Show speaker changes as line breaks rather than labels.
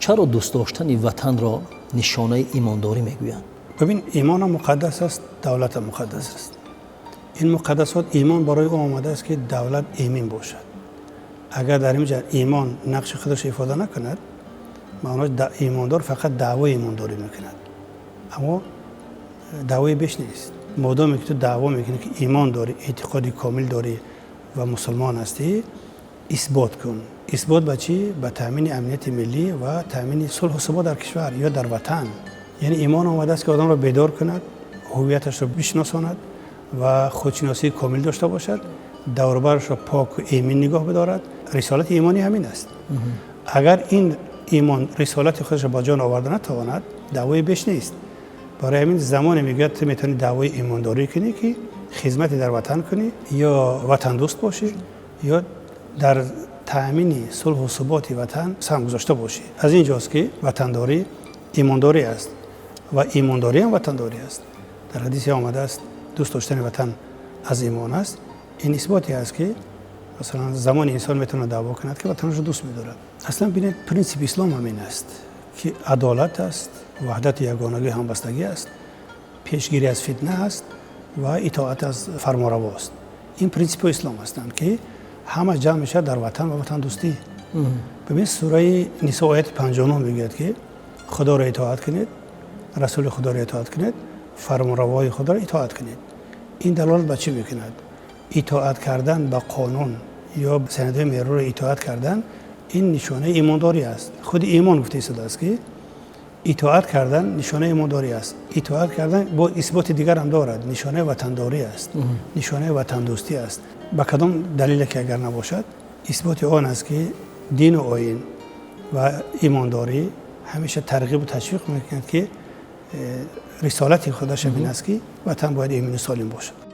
چرا دوست داشتن وطن را نشانه ایمانداری میگویند؟
ببین، ایمان مقدس است، دولت مقدس است. این مقدسات ایمان برای او آمده است که دولت ایمن باشد. اگر در اینجا ایمان نقش خودش ایفاده نکند، معناش ایماندار فقط دعوای ایمانداری میکند، اما دعوای بیش نیست. مادامی که تو دعوا میکنی که ایمان داری، اعتقادی کامل داری و مسلمان هستی، اثبات کن. اثبات به چی؟ به تامین امنیت ملی و تامین صلح و ثبات در کشور یا در وطن. یعنی ایمان آمده است که آدم را بیدار کند، هویتش را بشناساند و خودشناسی کامل داشته باشد، دور و برش را پاک و ایمن نگاه بدارد. رسالت ایمانی همین است. اگر این ایمان رسالت خودش را با جان آورده نتواند، دعوای بیش نیست. برای همین زمان میگه تو میتونی دعوای ایمانداری کنی که خدمت در وطن کنی یا وطن دوست باشی یا در تأمین صلح و ثبات وطن سهم گذاشته باشی. از اینجاست که وطنداری ایمانداری است و ایمانداری هم وطنداری است. در حدیث آمده است دوست داشتن وطن از ایمان است. این اثباتی است که مثلا زمان انسان میتونه دعوا کند که وطنش رو دوست می‌دارد. اصلا ببینید پرینسیپ اسلام همین است که عدالت است، وحدت یگانگی همبستگی است، پیشگیری از فتنه است و اطاعت از فرمانروا است. این پرینسیپ اسلام هستند که همه جمع میشه در وطن و وطن دوستی. ببین سوره نساء آیت 59 میگه که خدا را اطاعت کنید، رسول خدا را اطاعت کنید، فرمانروای خدا را اطاعت کنید. این دلالت به چی میکند؟ اطاعت کردن به قانون یا سنده مرور را اطاعت کردن، این نشانه ایمانداری است. خود ایمان گفته شده است که اطاعت کردن نشانه ایمانداری است. اطاعت کردن با اثبات دیگر هم دارد، نشانه وطنداری است، نشانه وطن دوستی است. با کدام دلیل که اگر نباشد، اثبات آن است که دین و آیین و ایمانداری همیشه ترغیب و تشویق میکند که رسالت خودش این است که وطن باید ایمن و سالم باشد.